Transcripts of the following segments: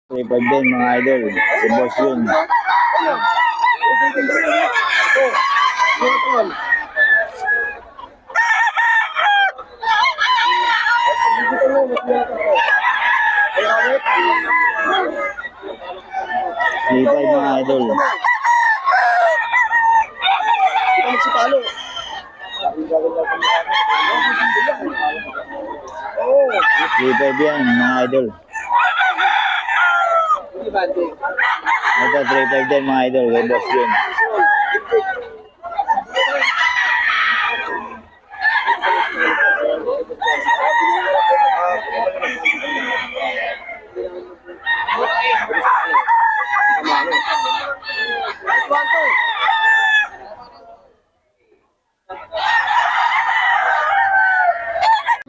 3-5 din mga idol. Si boss yun. Three-five mga idol. Three-five yan mga idol. Ito 3-5 din mga idol. Kay boss yun.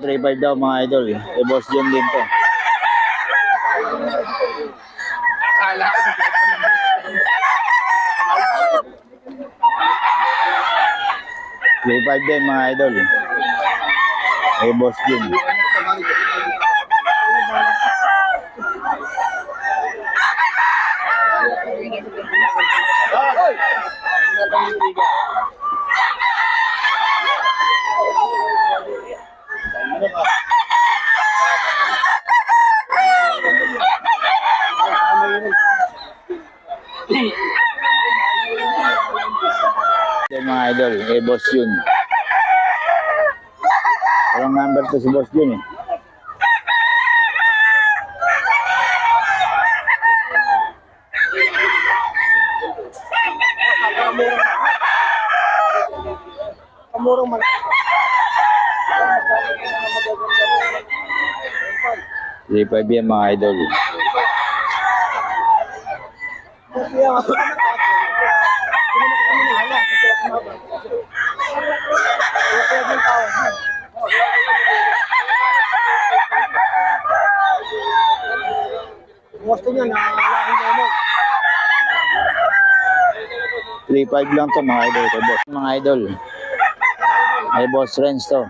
Three-five daw mga idol. Kay boss yun din to. Three-five din mga idol. Kay boss yun. Mga idol, kay boss yun. Walang number to si boss yun eh. Kamurong man. 3-5 yan mga idol. Gusto niya na malaking lemon. 3-5 lang to mga idol. Kay boss mga idol. Ay boss Renz to.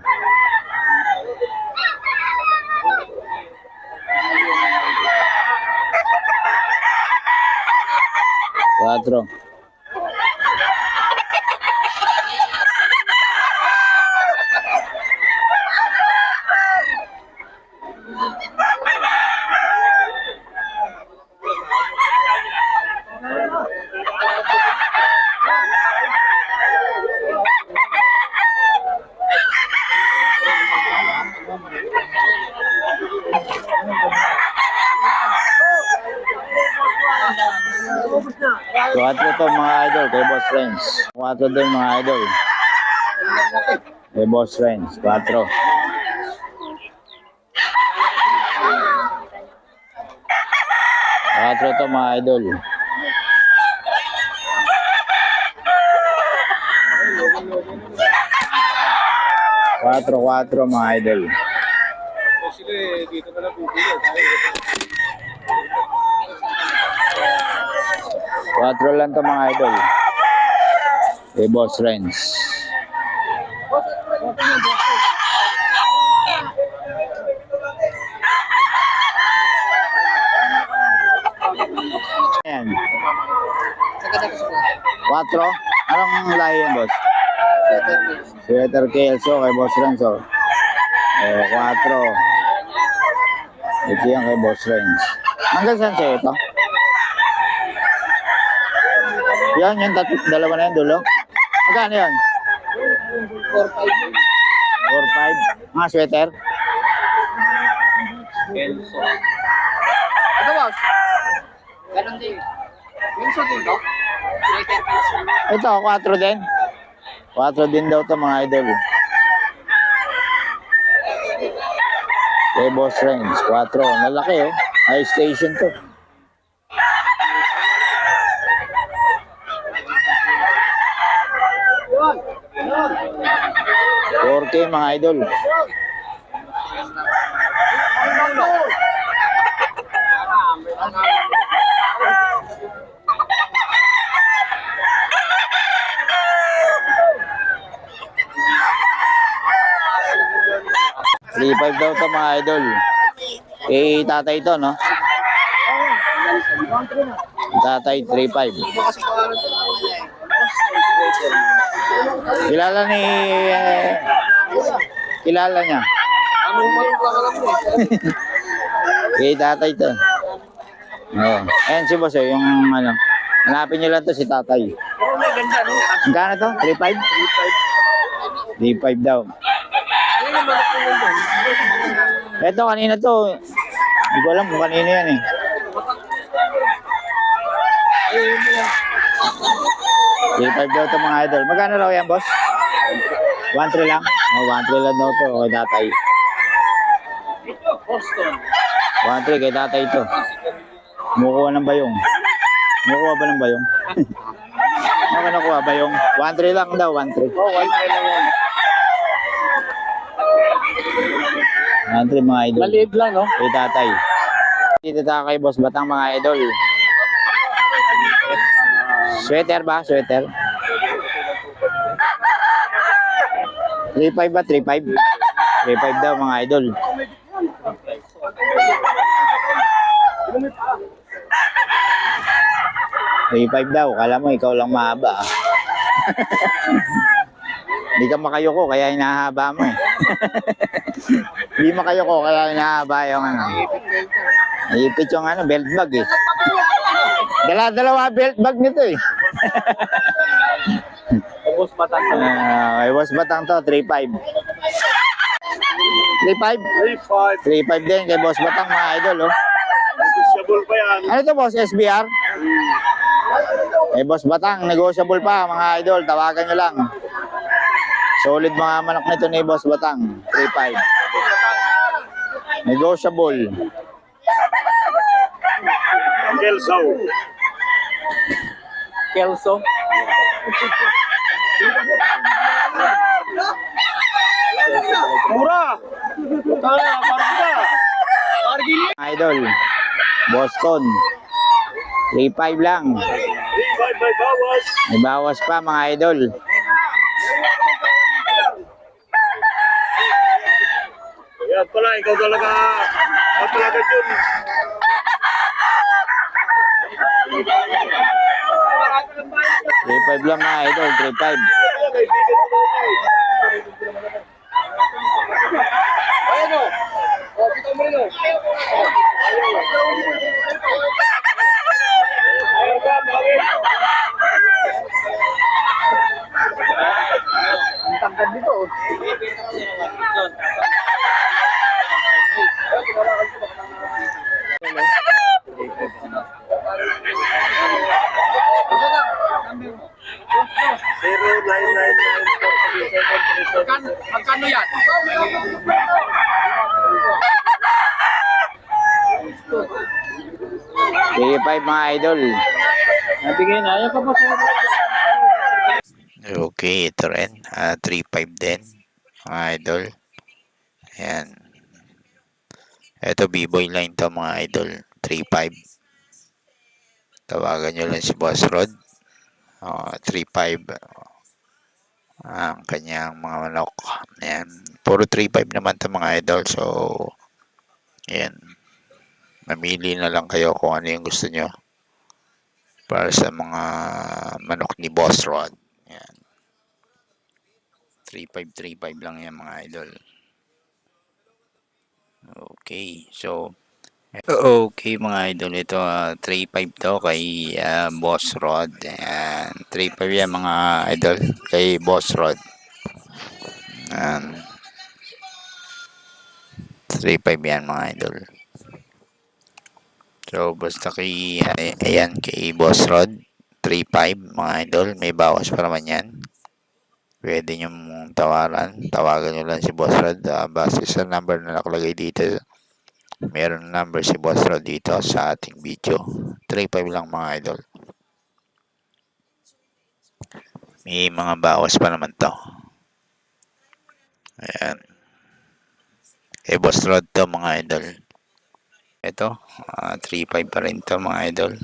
Cuatro. Cuatro to mga idol. Kay boss Renz. Cuatro din mga idol. Kay boss Renz. Cuatro. Cuatro to mga idol. Cuatro mga idol. Dito na lang bubili. 4 lang to mga idol. Kay boss Renz. Ayan. 4? Anong lahi yan boss? Sweater Kelso kay boss Renz. 4. Ito yan kay boss Renz. Hanggang saan sa'yo ito? Yan, yung dalawa na yan dulo. Magkano yan? 4-5. Mga sweater? Ano boss? Ganun din. Minso din to? Ito, 4 din. 4 din daw to mga idol. Kay boss Renz, 4. Malaki oh. High station to. $4K mga idol. $3.5 daw to mga idol. Eh tatay to no? Tatay, 3.5. Kilala ni... kilala niya. Anong malong lang alam mo eh. Kay tatay to. Oo. Ayan si boss, yung ano. Hanapin niyo lang to si tatay. Pero may ganda, no? Magkano to? 3.5? 3.5 daw. Ano yung malak mo yun? Ito kanina to. Hindi ko alam kung kanino yan eh. Ayun mo yan. 3.5 daw to mga idol. Magkano raw yan boss? 1.3 lang? Oh, 1.3 lang daw to. Kay tatay. Boston. 1.3 kay tatay to. Kumukuha ng bayong. Kumukuha ba ng bayong? Ano ka nakuha bayong? 1.3 lang daw, 1.3. Oh, white lang yan. 1.3 mga idol. Maliit lang, no? Kay tatay. Dito tayo kay Boss Batang mga idol. Sweater ba? Sweater? 3.5 ba? 3.5? 3.5 daw mga idol. 3.5 daw. Kala mo ikaw lang mahaba. Hindi ka makayoko kaya hinahaba mo eh. Hindi makayoko kaya hinahaba yung ano. Ipit yung ano, belt bag eh. Dala-dalawa belt bag nito eh. Tapos batang sa Kay Boss Batang to, 3.5. 3.5? 3.5. 3.5 din kay Boss Batang mga idol oh. Negotiable pa yan. Ano to boss? SBR? Kay Boss Batang, negotiable pa mga idol. Tawagan nyo lang. Solid mga manok nito ni Boss Batang. 3.5. Negotiable. Kelso. Kelso. Mura! Kaya, Marga! Margin! Idol. Boston. 3.5 lang. 3.5 by bawas. May bawas pa mga idol. Yan pala, ikaw talaga. Ikaw talaga dyan. $3.5 lang mga idol. 3.5. Ayan o. O, kita mo rin o. Ayan ba, bakit? Ang tangkad dito o. Magkano yan? 3.5 mga idol. Nabigay na. Ayan pa po. Okay, ito rin. 3.5 din. Mga idol. Ayan. Ito, B-boy line to mga idol. 3.5. Tawagan nyo lang si Boss Rod. 3.5. Ang kanyang mga manok. Ayan. Puro 3.5 naman to mga idol. So, ayan. Mamili na lang kayo kung ano yung gusto nyo. Para sa mga manok ni Boss Rod. Ayan. 3.5 lang yan mga idol. Okay. So, okay mga idol. Ito 3.5 to kay Boss Rod. Ayan. 3.5 yan mga idol. Kay Boss Rod. Ayan. 3.5 yan mga idol. So, basta kay, ayan, kay Boss Rod. 3.5 mga idol. May bawas pa naman yan. Pwede nyo mong tawagan nyo lang si Boss Rod base sa number na nakalagay dito. Meron number si Boss Rod dito sa ating video. 3.5 lang mga idol. May mga bawas pa naman to. Ayan. Boss Rod to mga idol. Ito, 3.5 pa rin to mga idol.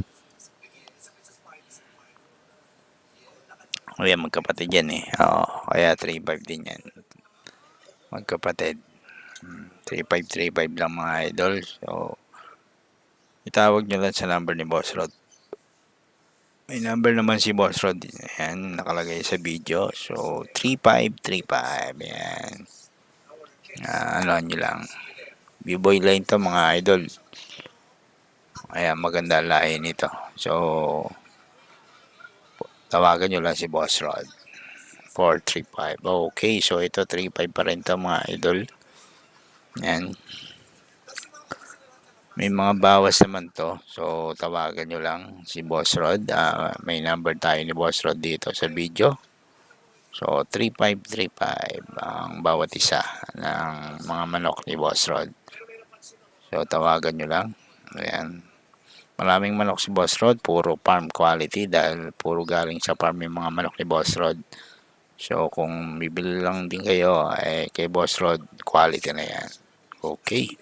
Kaya magkapatid yan eh. Kaya 3.5 din yan. Magkapatid. 3.5 lang mga idol. So, Itawag nyo lang sa number ni Boss Rod. May number naman si Boss Rod. Ayan, nakalagay sa video. So, 3535. Ayan. Ano nyo lang. B-boy line to mga idol. Ayan, maganda lain nito. So, tawagan nyo lang si Boss Rod. 435. Okay, so ito 35 pa rin to mga idol. Ayan. May mga bawas naman to. So, tawagan nyo lang si Boss Rod. May number tayo ni Boss Rod dito sa video. So, 3535 ang bawat isa ng mga manok ni Boss Rod. So, tawagan nyo lang. Ayan. Maraming manok si Boss Rod. Puro farm quality dahil puro galing sa farm yung mga manok ni Boss Rod. So, kung bibili lang din kayo, kay Boss Rod, quality na yan. Okay.